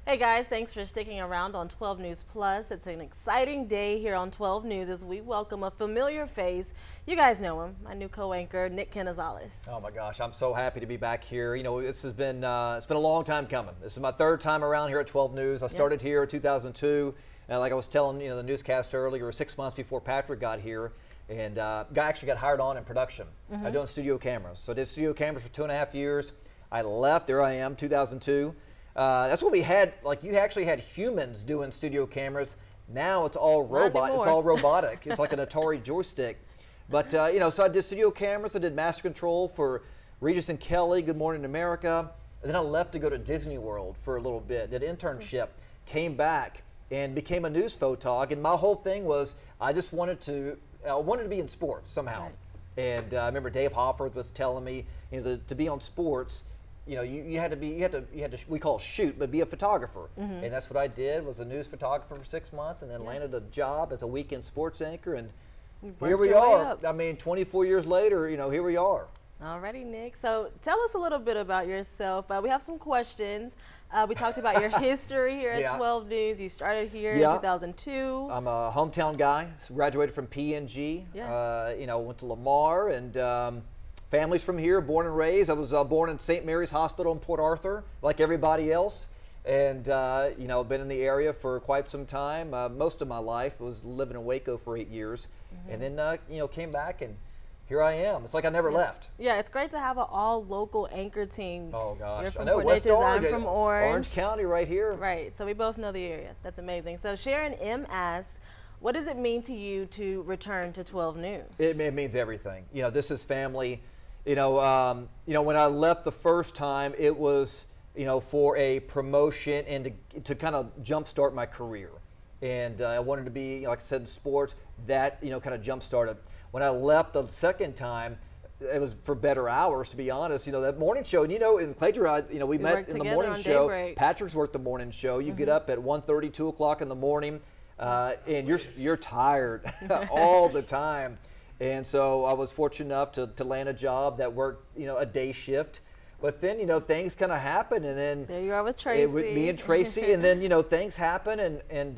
Hey guys, thanks for sticking around on 12 News Plus. It's an exciting day here on 12 News as we welcome a familiar face. You guys know him, my new co-anchor, Nick Canizales. Oh my gosh, I'm so happy to be back here. You know, this has been it's been a long time coming. This is my third time around here at 12 News. I started here in 2002, and like I was telling the newscast earlier, 6 months before Patrick got here, and actually got hired on in production. I doing studio cameras. So I did studio cameras for 2.5 years. I left. There I am, 2002. That's what we had. Like, you actually had humans doing studio cameras. Now it's all robot. It's all robotic. It's like an Atari joystick. But so I did studio cameras. I did master control for Regis and Kelly, Good Morning America. And then I left to go to Disney World for a little bit. Did an internship. Came back and became a news photog. And my whole thing was I just wanted to be in sports somehow. Right. And I remember Dave Hofford was telling me, to be on sports, you had to we call it shoot, but be a photographer. And that's what I did, was a news photographer for 6 months, and then landed a job as a weekend sports anchor, and here we are. I mean, 24 years later, here we are. Alrighty, Nick. So tell us a little bit about yourself. We have some questions. We talked about your history here at 12 News. You started here in 2002. I'm a hometown guy. Graduated from PNG. Went to Lamar, and family's from here, born and raised. I was born in St. Mary's Hospital in Port Arthur, like everybody else. And, been in the area for quite some time. Most of my life was living in Waco for 8 years. And then, came back, and here I am. It's like I never left. Yeah, it's great to have an all-local anchor team. Oh, gosh. You're from I know, Port West Neches, Orange. I'm from Orange. Orange County right here. Right, so we both know the area. That's amazing. So Sharon M. asks, what does it mean to you to return to 12 News? It means everything. This is family. When I left the first time, it was, for a promotion and to kind of jumpstart my career. And I wanted to be, like I said, in sports. That, kind of jumpstarted. When I left the second time, it was for better hours, to be honest. That morning show, and in Clayton, we met in the morning show. Daybreak. Patrick's worked the morning show. You get up at 1:30, 2 o'clock in the morning, and you're tired all the time. And so I was fortunate enough to land a job that worked, a day shift. But then, things kind of happen, and then there you are with Tracy. With me and Tracy, and then, things happen, and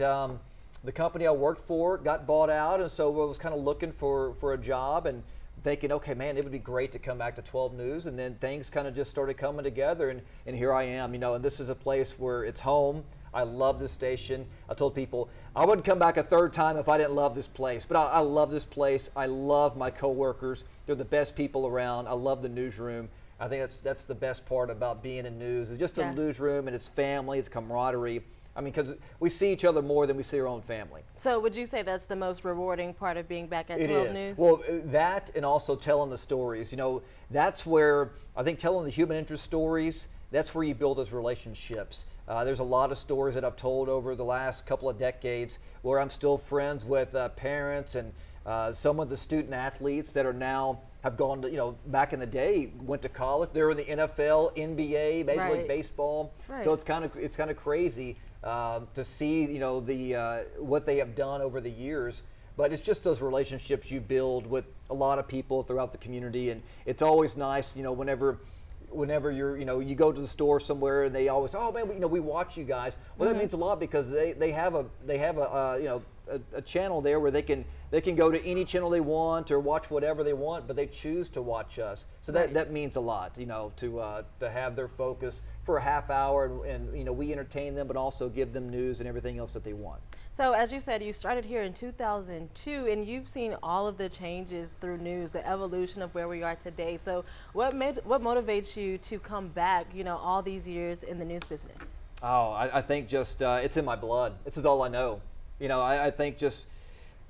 the company I worked for got bought out, and so I was kind of looking for a job and thinking, okay, man, it would be great to come back to 12 News, and then things kind of just started coming together, and here I am, and this is a place where it's home. I love this station. I told people I wouldn't come back a third time if I didn't love this place, but I love this place. I love my coworkers. They're the best people around. I love the newsroom. I think that's the best part about being in news. It's just a newsroom, and it's family, it's camaraderie. I mean, because we see each other more than we see our own family. So would you say that's the most rewarding part of being back at 12 News? Well, that, and also telling the stories. That's where I think telling the human interest stories, that's where you build those relationships. There's a lot of stories that I've told over the last couple of decades where I'm still friends with parents and some of the student athletes that are now have gone to, back in the day, went to college. They're in the NFL, NBA, Major League Baseball. So it's kind of crazy to see, what they have done over the years. But it's just those relationships you build with a lot of people throughout the community, and it's always nice, whenever you're, you go to the store somewhere and they always, oh man, we watch you guys. Well, that means a lot, because they have a channel there where they can go to any channel they want or watch whatever they want, but they choose to watch us. So that means a lot, to have their focus for a half hour, and we entertain them, but also give them news and everything else that they want. So as you said, you started here in 2002, and you've seen all of the changes through news, the evolution of where we are today. So what motivates you to come back, all these years in the news business? Oh, I think just it's in my blood. This is all I know. I think just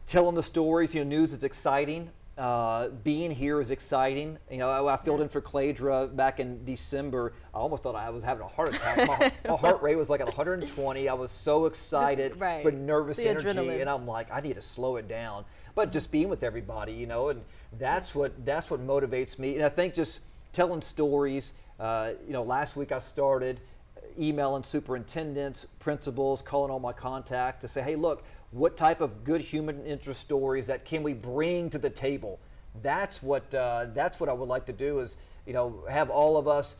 telling the stories, news is exciting. Being here is exciting. I filled in for Cladra back in December. I almost thought I was having a heart attack. My heart rate was like at 120. I was so excited, for nervous energy, adrenaline. And I'm like, I need to slow it down. But just being with everybody, and that's what motivates me. And I think just telling stories. Last week I started emailing superintendents, principals, calling all my contacts to say, hey, look, what type of good human interest stories that can we bring to the table that's what I would like to do is, have all of us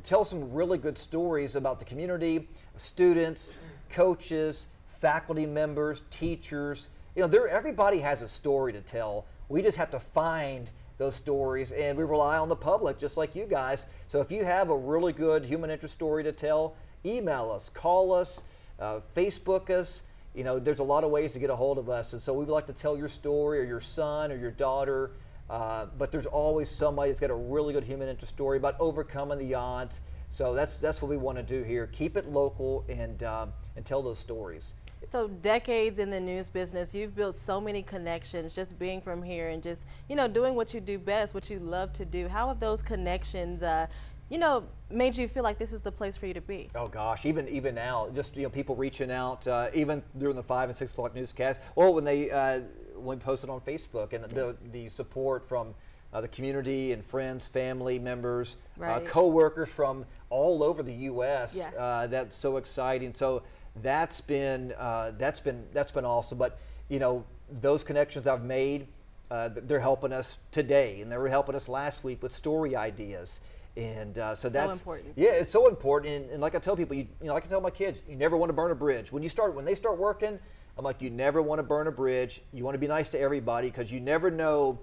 tell some really good stories about the community, students, coaches, faculty members, teachers. Everybody has a story to tell. We just have to find those stories, and we rely on the public just like you guys. So if you have a really good human interest story to tell, email us, call us, Facebook us. There's a lot of ways to get a hold of us, and so we would like to tell your story, or your son or your daughter, but there's always somebody that's got a really good human interest story about overcoming the odds. So that's what we want to do here. Keep it local and tell those stories. So decades in the news business, you've built so many connections just being from here and just, doing what you do best, what you love to do. How have those connections, made you feel like this is the place for you to be? Oh gosh, even now, just people reaching out, even during the 5 and 6 o'clock newscast, or when we posted on Facebook, and the support from the community and friends, family members, right. Co-workers from all over the U.S. Yeah. That's so exciting. So that's been awesome. But those connections I've made, they're helping us today, and they were helping us last week with story ideas. And so that's important. Yeah, it's so important. And like I tell people, like I tell my kids, you never want to burn a bridge. When they start working, I'm like, you never want to burn a bridge. You want to be nice to everybody, because you never know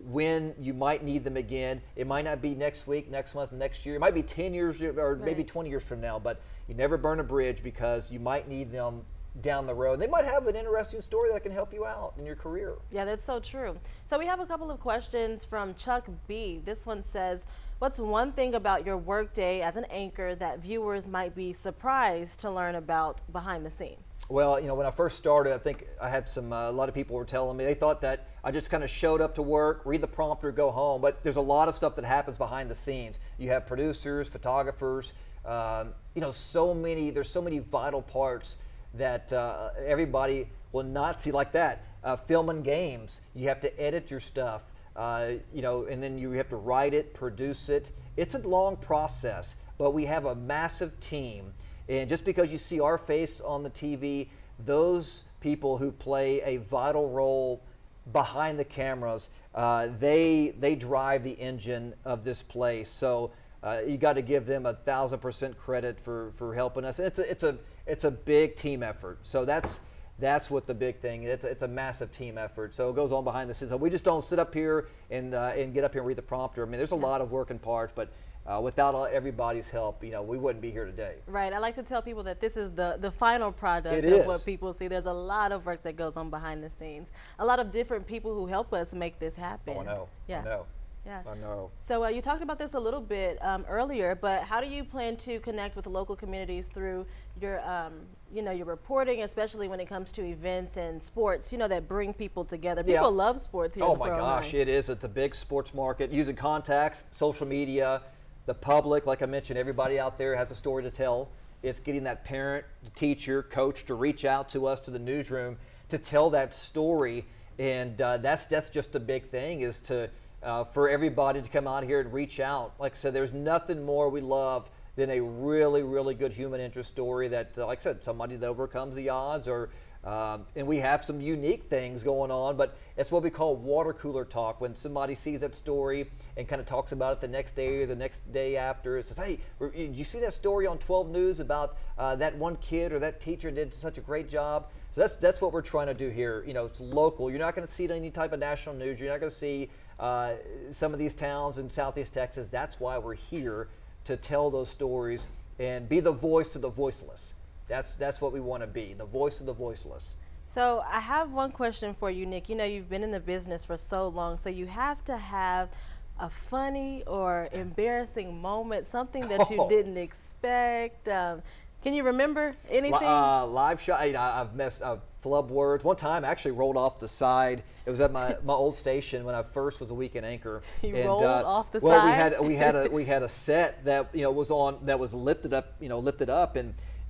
when you might need them again. It might not be next week, next month, next year. It might be 10 years or maybe 20 years from now, but you never burn a bridge, because you might need them down the road. They might have an interesting story that can help you out in your career. Yeah, that's so true. So we have a couple of questions from Chuck B. This one says, what's one thing about your workday as an anchor that viewers might be surprised to learn about behind the scenes? Well, when I first started, I think I had a lot of people were telling me they thought that I just kind of showed up to work, read the prompter, go home. But there's a lot of stuff that happens behind the scenes. You have producers, photographers, there's so many vital parts that everybody will not see, like that. Filming games, you have to edit your stuff, and then you have to write it, produce it. It's a long process, but we have a massive team. And just because you see our face on the TV, those people who play a vital role behind the cameras, they drive the engine of this place. So you got to give them 1,000% credit for helping us. It's a big team effort. So that's what the big thing is. It's a massive team effort. So it goes on behind the scenes. So we just don't sit up here and get up here and read the prompter. I mean, there's a lot of working parts, but without everybody's help, we wouldn't be here today. Right. I like to tell people that this is the final product of what people see. There's a lot of work that goes on behind the scenes. A lot of different people who help us make this happen. Oh, I know. Yeah. I know. Yeah. I know. So you talked about this a little bit earlier, but how do you plan to connect with the local communities through your, your reporting, especially when it comes to events and sports, that bring people together? People love sports here. Oh my gosh, it is. It's a big sports market. Using contacts, social media, the public, like I mentioned, everybody out there has a story to tell. It's getting that parent, the teacher, coach to reach out to us, to the newsroom, to tell that story. And that's just a big thing, is to for everybody to come out here and reach out. Like I said, there's nothing more we love than a really, really good human interest story that, like I said, somebody that overcomes the odds, or and we have some unique things going on, but it's what we call water cooler talk. When somebody sees that story and kind of talks about it the next day or the next day after, it says, hey, did you see that story on 12 News about that one kid or that teacher did such a great job? So that's what we're trying to do here. It's local. You're not going to see any type of national news. You're not going to see some of these towns in Southeast Texas. That's why we're here, to tell those stories and be the voice of the voiceless. That's what we want to be, the voice of the voiceless. So I have one question for you, Nick. You've been in the business for so long, so you have to have a funny or embarrassing moment, something that you didn't expect. Can you remember anything? Live shot. I've flub words. One time I actually rolled off the side. It was at my old station when I first was a weekend anchor. You rolled off the well, side? Well, we had a set that was lifted up,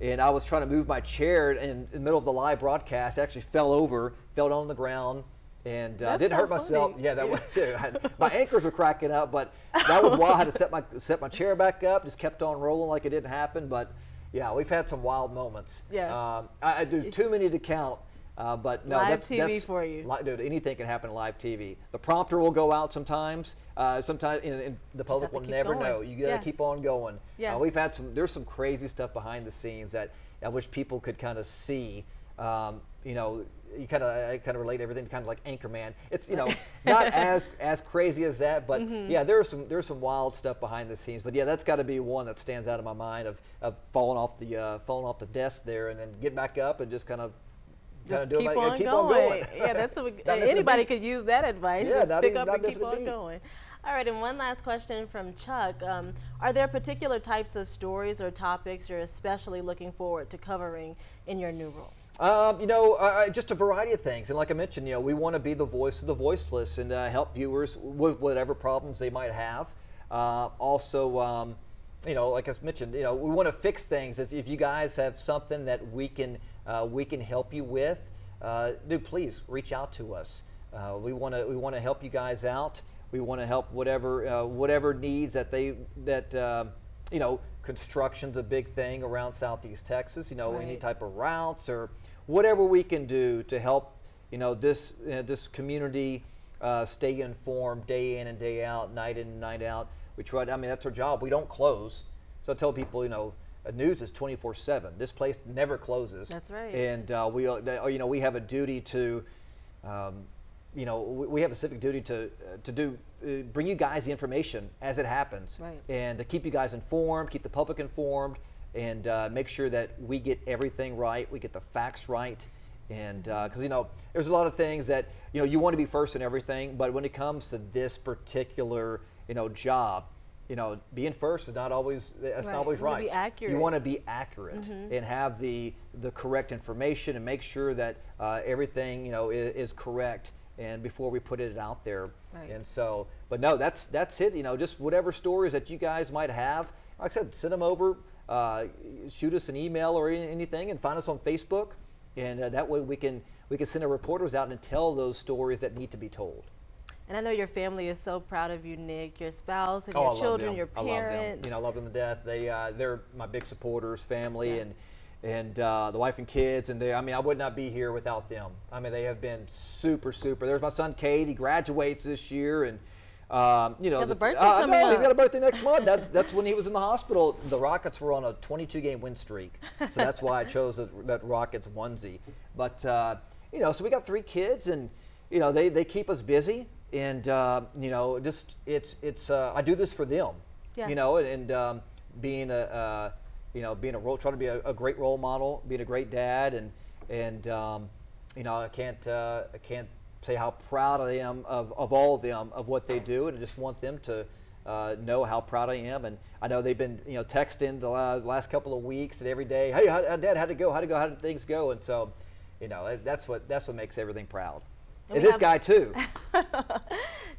and I was trying to move my chair, and in the middle of the live broadcast, I actually fell down on the ground, and didn't hurt myself. Funny. Yeah, that was my anchors were cracking up, but that was wild. I had to set my chair back up. Just kept on rolling like it didn't happen, but. Yeah, we've had some wild moments. Yeah. There's too many to count. But no, live that's TV for you. Dude, anything can happen in live TV. The prompter will go out sometimes. Sometimes the public will never know. You gotta keep on going. Yeah. We've had there's some crazy stuff behind the scenes that I wish people could kind of see. You kind of relate everything to kind of like Anchorman. It's not as crazy as that, but yeah, there's some wild stuff behind the scenes. But yeah, that's got to be one that stands out in my mind of falling off the desk there and then get back up and just kind of keep on going. Yeah, that's anybody could use that advice. Yeah, just pick up and keep on going. All right, and one last question from Chuck. Are there particular types of stories or topics you're especially looking forward to covering in your new role? Just a variety of things. And like I mentioned, we want to be the voice of the voiceless and help viewers with whatever problems they might have. Like I mentioned, we want to fix things. If you guys have something that we can help you with, please reach out to us. We want to help you guys out. We want to help whatever needs construction's a big thing around Southeast Texas. Right. Any type of routes or whatever we can do to help this community stay informed day in and day out, night in and night out. We try. That's our job. We don't close. So I tell people, news is 24/7. This place never closes. That's right. And we have a duty to. We have a civic duty to bring you guys the information as it happens, right. And to keep you guys informed, keep the public informed, and make sure that we get everything right, we get the facts right, and because there's a lot of things that you want to be first in everything, but when it comes to this particular job, being first is not always not always right. Be accurate. You want to be accurate and have the correct information and make sure that everything is correct. And before we put it out there, right. And so, but no, that's it. Just whatever stories that you guys might have, like I said, send them over, shoot us an email or anything, and find us on Facebook, and that way we can send our reporters out and tell those stories that need to be told. And I know your family is so proud of you, Nick. Your spouse and your children, your parents. I love them to death. They're my big supporters, family, and the wife and kids, and I would not be here without them. They have been super. There's my son Cade. He graduates this year, and he has a birthday coming up. He's got a birthday next month. That's when he was in the hospital. The Rockets were on a 22-game win streak, so that's why I chose that Rockets onesie. But so we got 3 kids, and they keep us busy, and just it's I do this for them, and being a trying to be a great role model, being a great dad, and I can't say how proud I am of all of them, of what they do, and I just want them to know how proud I am. And I know they've been texting the last couple of weeks and every day, hey, Dad, how'd it go? How did things go? And so that's what makes everything proud. And this guy too.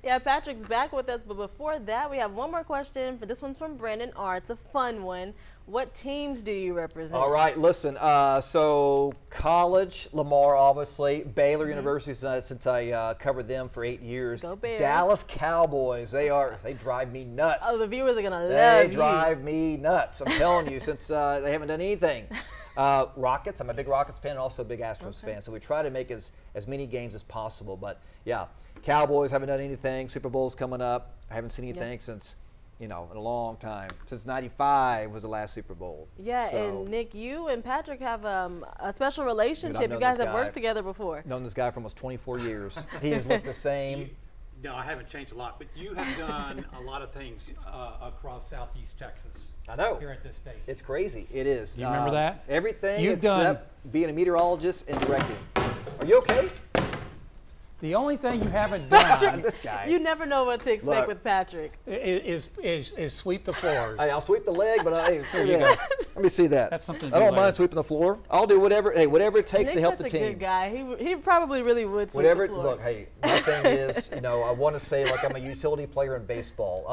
Yeah, Patrick's back with us, but before that, we have one more question. This one's from Brandon R. It's a fun one. What teams do you represent? All right, listen. So college, Lamar, obviously. Baylor University, since I covered them for 8 years. Go Bears. Dallas Cowboys. They drive me nuts. Oh, the viewers are gonna love They drive me nuts. I'm telling you, since they haven't done anything. Rockets. I'm a big Rockets fan and also a big Astros fan. So we try to make as many games as possible. But yeah, Cowboys haven't done anything. Super Bowl's coming up. I haven't seen anything since, in a long time. Since '95 was the last Super Bowl. Yeah, so, and Nick, you and Patrick have a special relationship. Dude, you guys have worked together before. Known this guy for almost 24 years. He has looked the same. No, I haven't changed a lot, but you have done a lot of things across Southeast Texas. I know. Here at this station. It's crazy. It is. You remember that? Everything except being a meteorologist and directing. Are you okay? The only thing you haven't done this guy. You never know what to expect with Patrick. Is sweep the floors. Hey, I'll sweep the leg, but let me see that. That's something. I don't mind sweeping the floor. I'll do whatever. Hey, whatever it takes Nick's to help the such team. a good guy. He probably really would sweep the floor. Look, hey, my thing is, I want to say like I'm a utility player in baseball.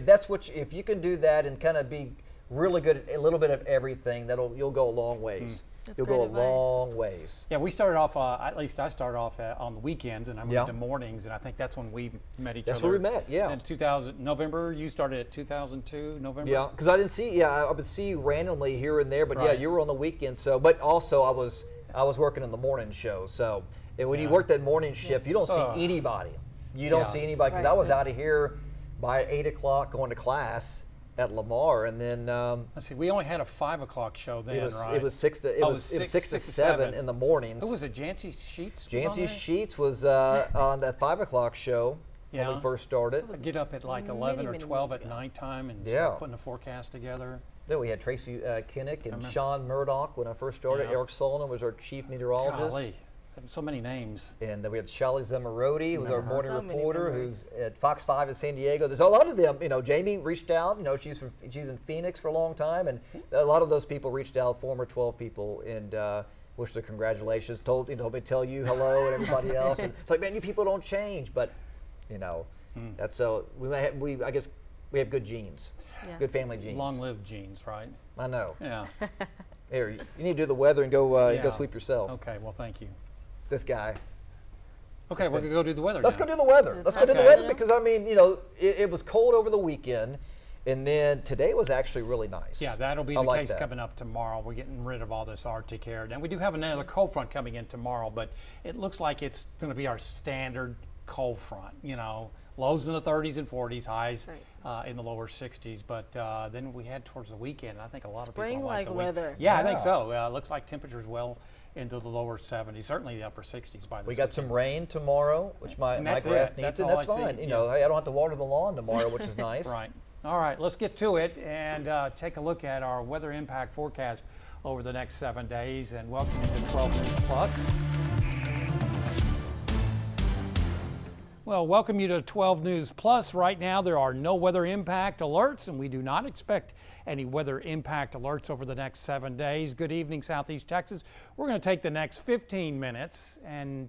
That's what if you can do that and kind of be really good at a little bit of everything, you'll go a long ways. You'll go a long ways. Yeah, we started off, at least I started off on the weekends, and I moved to mornings, and I think that's when we met each other. That's where we met, yeah. In 2000, November, you started at 2002, November? Yeah, because I would see you randomly here and there, but yeah, you were on the weekend. So, but also I was I was working in the morning show. So and when you work that morning shift, you don't see anybody. You don't see anybody because I was out of here by 8 o'clock going to class at Lamar, and then let's see, we only had a 5 o'clock show then, right? It was 6 to 7 in the mornings. Who was it? Jancy Sheets? Jancy Sheets was on that 5 o'clock show when we first started. I'd get up at like 11 or 12 at nighttime and start putting the forecast together. Then we had Tracy Kinnick and Sean Murdoch when I first started. Eric Sullivan was our chief meteorologist. Golly. So many names. And we had Shelly Zamorodi, who's our morning reporter, who's at Fox 5 in San Diego. There's a lot of them. You know, Jamie reached out. You know, she's in Phoenix for a long time, and a lot of those people reached out, former 12 people, and wished their congratulations. Told me to tell you hello and everybody else. And like, man, you people don't change, but you know, that's so. I guess we have good genes, good family genes. Long-lived genes, right? I know. Yeah. Here, you need to do the weather and go go sweep yourself. Okay. Well, thank you. This guy. Okay, we're going to go do the weather. Let's go do the weather. Let's go do the weather because, I mean, you know, it was cold over the weekend, and then today was actually really nice. Yeah, that'll be the case coming up tomorrow. We're getting rid of all this Arctic air. And we do have another cold front coming in tomorrow, but it looks like it's going to be our standard cold front, you know, lows in the 30s and 40s, highs in the lower 60s. But then we head towards the weekend. I think a lot of people like the weather. Yeah, I think so. Looks like temperatures well into the lower 70s, certainly the upper 60s by this We got some rain tomorrow, which my grass needs, and that's fine. You know, I don't have to water the lawn tomorrow, which is nice. Right. All right, let's get to it and take a look at our weather impact forecast over the next 7 days. And welcome to 12 News Plus. Well, welcome you to 12 News Plus. Right now, there are no weather impact alerts, and we do not expect any weather impact alerts over the next 7 days. Good evening, Southeast Texas. We're going to take the next 15 minutes and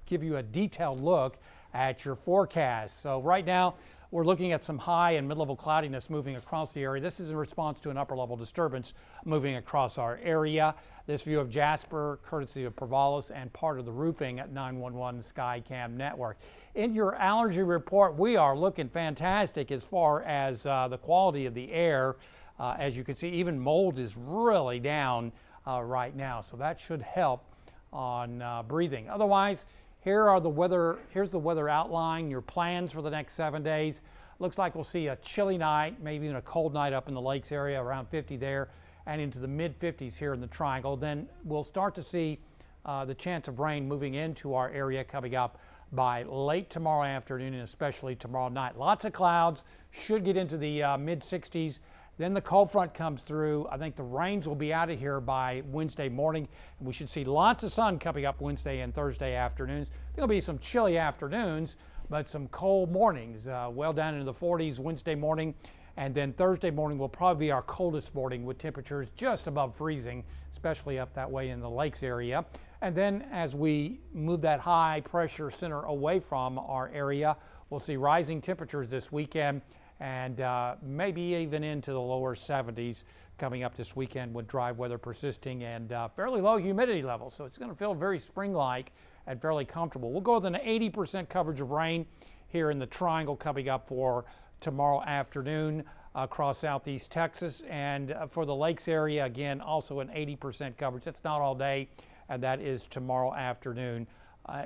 give you a detailed look at your forecast. So right now, we're looking at some high and mid-level cloudiness moving across the area. This is in response to an upper-level disturbance moving across our area. This view of Jasper, courtesy of Provalis and part of the roofing at 911 Skycam network. In your allergy report, we are looking fantastic as far as the quality of the air. As you can see, even mold is really down right now, so that should help on breathing. Otherwise, here's the weather outline, your plans for the next 7 days. Looks like we'll see a chilly night, maybe even a cold night up in the lakes area, around 50 there, and into the mid-50s here in the Triangle. Then we'll start to see the chance of rain moving into our area coming up by late tomorrow afternoon and especially tomorrow night. Lots of clouds, should get into the mid-60s. Then the cold front comes through. I think the rains will be out of here by Wednesday morning. And we should see lots of sun coming up Wednesday and Thursday afternoons. There'll be some chilly afternoons, but some cold mornings, well down into the 40s Wednesday morning. And then Thursday morning will probably be our coldest morning with temperatures just above freezing, especially up that way in the lakes area. And then as we move that high pressure center away from our area, we'll see rising temperatures this weekend and maybe even into the lower 70s coming up this weekend with dry weather persisting and fairly low humidity levels. So it's going to feel very spring-like and fairly comfortable. We'll go with an 80% coverage of rain here in the Triangle coming up for tomorrow afternoon across Southeast Texas. And for the lakes area, again, also an 80% coverage. That's not all day, and that is tomorrow afternoon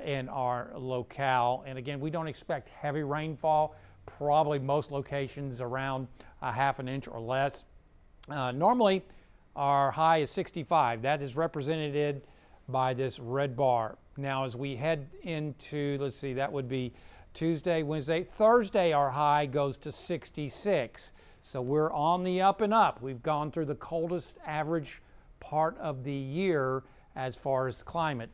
in our locale. And again, we don't expect heavy rainfall. Probably most locations around a half an inch or less. Normally, our high is 65. That is represented by this red bar. Now, as we head into, let's see, that would be Tuesday, Wednesday, Thursday, our high goes to 66. So we're on the up and up. We've gone through the coldest average part of the year as far as climate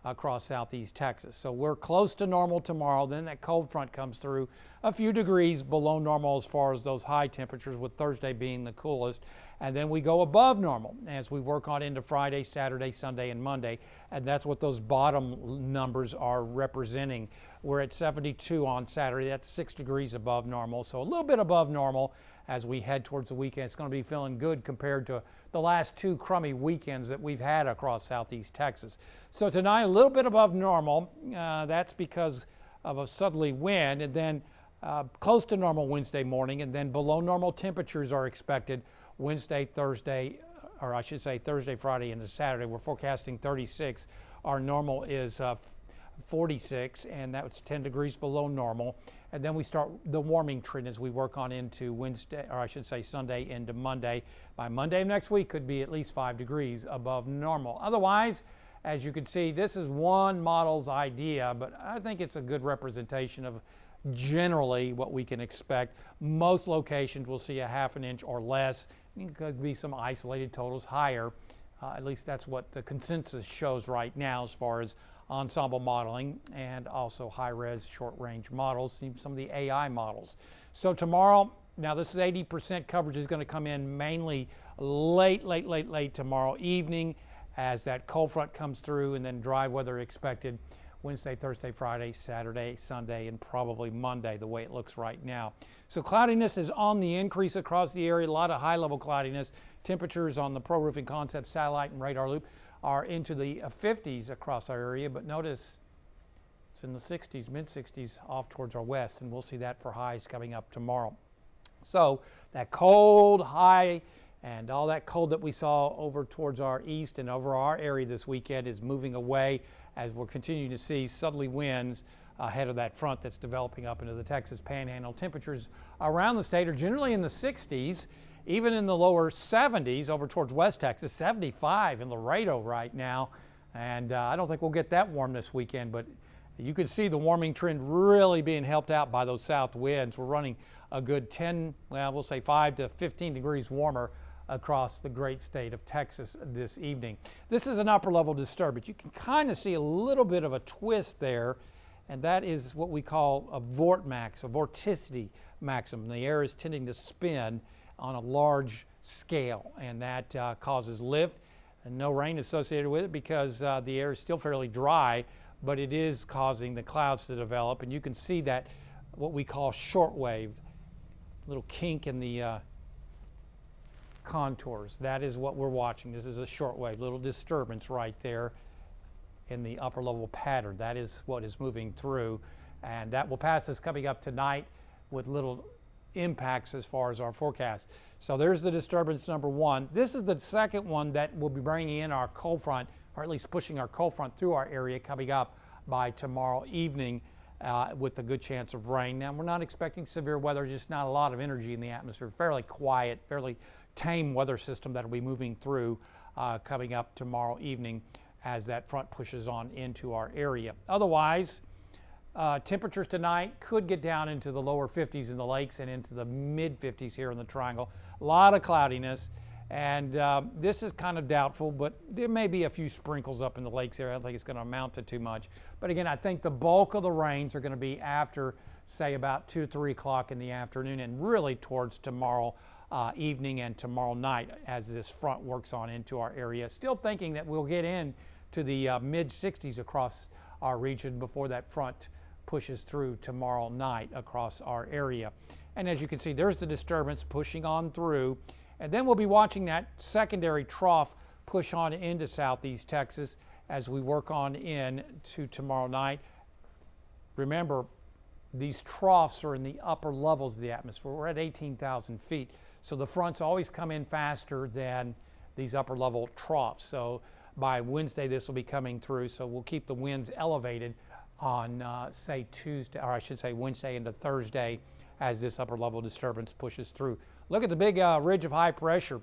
across Southeast Texas. So we're close to normal tomorrow. Then that cold front comes through a few degrees below normal as far as those high temperatures, with Thursday being the coolest. And then we go above normal as we work on into Friday, Saturday, Sunday, and Monday. And that's what those bottom numbers are representing. We're at 72 on Saturday. That's 6 degrees above normal. So a little bit above normal as we head towards the weekend. It's going to be feeling good compared to the last two crummy weekends that we've had across Southeast Texas. So tonight, a little bit above normal. That's because of a southerly wind, and then close to normal Wednesday morning, and then below normal temperatures are expected Wednesday, Thursday, or I should say Thursday, Friday, into Saturday. We're forecasting 36. Our normal is 46, and that's 10 degrees below normal. And then we start the warming trend as we work on into Wednesday, or I should say Sunday into Monday. By Monday of next week could be at least 5 degrees above normal. Otherwise, as you can see, this is one model's idea, but I think it's a good representation of generally what we can expect. Most locations will see a half an inch or less. It could be some isolated totals higher. At least that's what the consensus shows right now as far as ensemble modeling and also high-res short-range models, some of the AI models. So tomorrow, now this is 80% coverage is going to come in mainly late tomorrow evening as that cold front comes through, and then dry weather expected Wednesday, Thursday, Friday, Saturday, Sunday, and probably Monday, the way it looks right now. So cloudiness is on the increase across the area, a lot of high-level cloudiness. Temperatures on the Pro Roofing Concept satellite and radar loop are into the 50s across our area, but notice it's in the 60s, mid-60s off towards our west, and we'll see that for highs coming up tomorrow. So that cold high and all that cold that we saw over towards our east and over our area this weekend is moving away as we're continuing to see southerly winds ahead of that front that's developing up into the Texas Panhandle. Temperatures around the state are generally in the 60s, even in the lower 70s over towards West Texas, 75 in Laredo right now. And I don't think we'll get that warm this weekend, but you can see the warming trend really being helped out by those south winds. We're running a good 10, well, we'll say 5 to 15 degrees warmer across the great state of Texas this evening. This is an upper level disturbance. You can kind of see a little bit of a twist there, and that is what we call a vortmax, a vorticity maximum. The air is tending to spin on a large scale, and that causes lift, and no rain associated with it because the air is still fairly dry, but it is causing the clouds to develop, and you can see that what we call short wave, little kink in the contours. That is what we're watching. This is a short wave, little disturbance right there in the upper level pattern. That is what is moving through, and that will pass us coming up tonight with little impacts as far as our forecast. So there's the disturbance number one. This is the second one that will be bringing in our cold front, or at least pushing our cold front through our area coming up by tomorrow evening with a good chance of rain. Now, we're not expecting severe weather, just not a lot of energy in the atmosphere. Fairly quiet, fairly tame weather system that will be moving through coming up tomorrow evening as that front pushes on into our area. Otherwise, temperatures tonight could get down into the lower 50s in the lakes and into the mid 50s here in the Triangle. A lot of cloudiness, and this is kind of doubtful, but there may be a few sprinkles up in the lakes area. I don't think it's going to amount to too much. But again, I think the bulk of the rains are going to be after, say, about 2 or 3 o'clock in the afternoon and really towards tomorrow evening and tomorrow night as this front works on into our area. Still thinking that we'll get in to the mid 60s across our region before that front pushes through tomorrow night across our area. And as you can see, there's the disturbance pushing on through, and then we'll be watching that secondary trough push on into southeast Texas as we work on in to tomorrow night. Remember, these troughs are in the upper levels of the atmosphere. We're at 18,000 feet, so the fronts always come in faster than these upper level troughs. So by Wednesday, this will be coming through, so we'll keep the winds elevated on, say, Tuesday, or I should say Wednesday into Thursday as this upper level disturbance pushes through. Look at the big ridge of high pressure.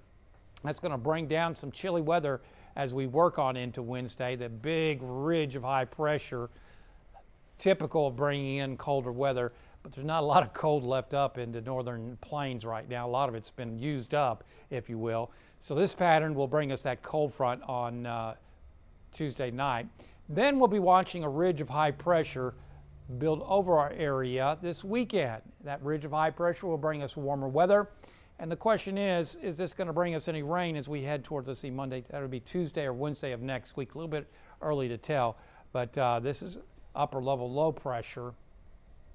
That's going to bring down some chilly weather as we work on into Wednesday. The big ridge of high pressure, typical of bringing in colder weather, but there's not a lot of cold left up in the northern plains right now. A lot of it's been used up, if you will. So this pattern will bring us that cold front on Tuesday night. Then we'll be watching a ridge of high pressure build over our area this weekend. That ridge of high pressure will bring us warmer weather. And the question is this going to bring us any rain as we head towards, let's see, Monday, that would be Tuesday or Wednesday of next week. A little bit early to tell, but this is upper level low pressure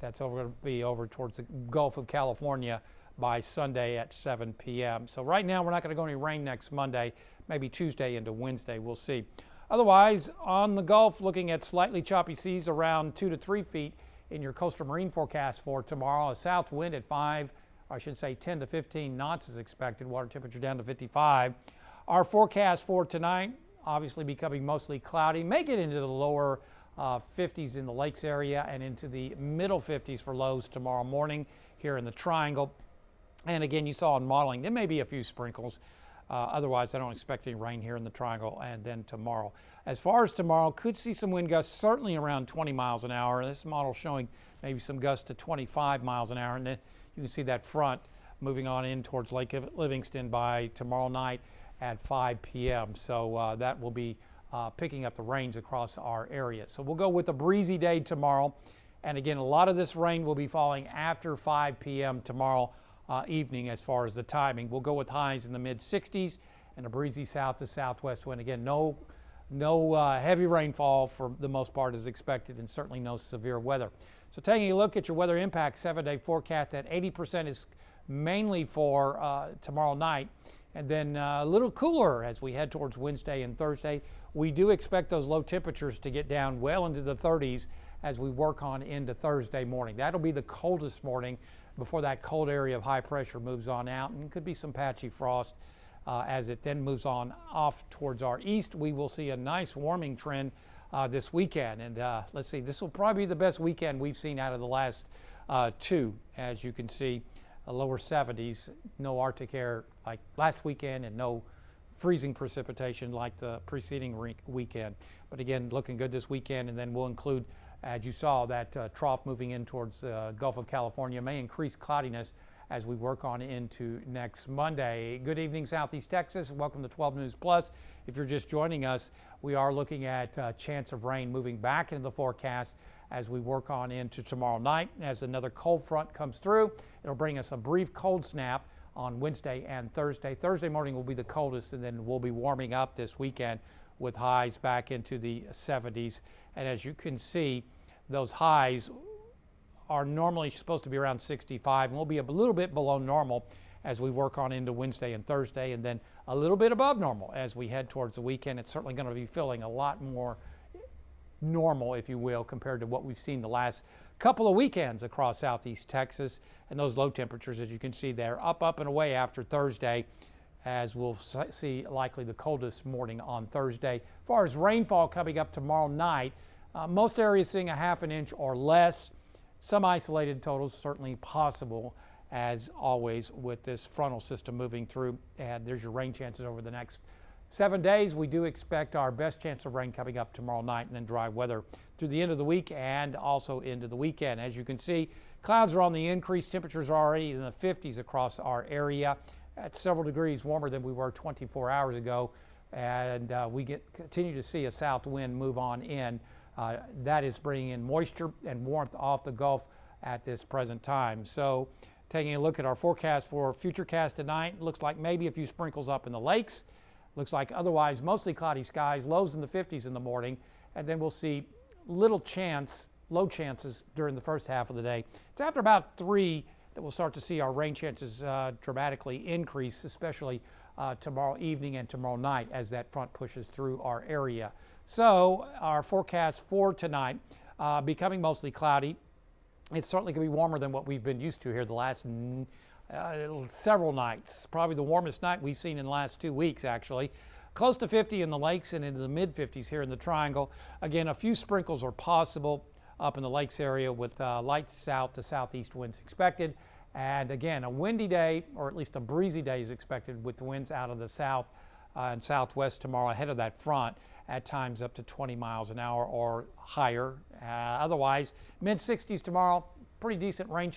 that's going to be over towards the Gulf of California by Sunday at 7 p.m. So right now we're not going to go any rain next Monday, maybe Tuesday into Wednesday, we'll see. Otherwise, on the Gulf, looking at slightly choppy seas around 2 to 3 feet in your coastal marine forecast for tomorrow. A south wind at 10 to 15 knots is expected. Water temperature down to 55. Our forecast for tonight, obviously becoming mostly cloudy, may get into the lower 50s in the lakes area and into the middle 50s for lows tomorrow morning here in the Triangle. And again, you saw in modeling, there may be a few sprinkles. Otherwise, I don't expect any rain here in the Triangle. And then tomorrow, as far as tomorrow, could see some wind gusts, certainly around 20 miles an hour. This model showing maybe some gusts to 25 miles an hour. And then you can see that front moving on in towards Lake Livingston by tomorrow night at 5 p.m. So that will be picking up the rains across our area. So we'll go with a breezy day tomorrow. And again, a lot of this rain will be falling after 5 p.m. tomorrow evening as far as the timing. We'll go with highs in the mid 60s and a breezy south to southwest wind. Again, no heavy rainfall for the most part is expected, and certainly no severe weather. So taking a look at your weather impact 7-day forecast, at 80% is mainly for tomorrow night, and then a little cooler as we head towards Wednesday and Thursday. We do expect those low temperatures to get down well into the 30s as we work on into Thursday morning. That'll be the coldest morning before that cold area of high pressure moves on out, and could be some patchy frost as it then moves on off towards our east. We will see a nice warming trend this weekend, and let's see, this will probably be the best weekend we've seen out of the last two. As you can see, lower 70s, no Arctic air like last weekend, and no freezing precipitation like the preceding weekend. But again, looking good this weekend, and then we'll include, as you saw, that trough moving in towards the Gulf of California may increase cloudiness as we work on into next Monday. Good evening, Southeast Texas. Welcome to 12 News Plus. If you're just joining us, we are looking at chance of rain moving back into the forecast as we work on into tomorrow night. As another cold front comes through, it'll bring us a brief cold snap on Wednesday and Thursday. Thursday morning will be the coldest, and then we'll be warming up this weekend with highs back into the 70s. And as you can see, those highs are normally supposed to be around 65, and we'll be a little bit below normal as we work on into Wednesday and Thursday, and then a little bit above normal as we head towards the weekend. It's certainly going to be feeling a lot more normal, if you will, compared to what we've seen the last couple of weekends across Southeast Texas. And those low temperatures, as you can see there, up and away after Thursday, as we'll see likely the coldest morning on Thursday. As far as rainfall coming up tomorrow night, most areas seeing a half an inch or less. Some isolated totals certainly possible, as always, with this frontal system moving through. And there's your rain chances over the next 7 days. We do expect our best chance of rain coming up tomorrow night, and then dry weather through the end of the week and also into the weekend. As you can see, clouds are on the increase. Temperatures are already in the 50s across our area. That's several degrees warmer than we were 24 hours ago. And we continue to see a south wind move on in. That is bringing in moisture and warmth off the Gulf at this present time. So taking a look at our forecast for Futurecast tonight, looks like maybe a few sprinkles up in the lakes. Looks like otherwise mostly cloudy skies, lows in the 50s in the morning, and then we'll see low chances during the first half of the day. It's after about 3 that we'll start to see our rain chances dramatically increase, especially tomorrow evening and tomorrow night as that front pushes through our area. So our forecast for tonight, becoming mostly cloudy. It's certainly going to be warmer than what we've been used to here the last several nights. Probably the warmest night we've seen in the last 2 weeks, actually. Close to 50 in the lakes and into the mid 50s here in the Triangle. Again, a few sprinkles are possible up in the lakes area with light south to southeast winds expected. And again, a windy day, or at least a breezy day, is expected with the winds out of the south and southwest tomorrow ahead of that front, at times up to 20 miles an hour or higher. Otherwise, mid 60s tomorrow, pretty decent rain chance.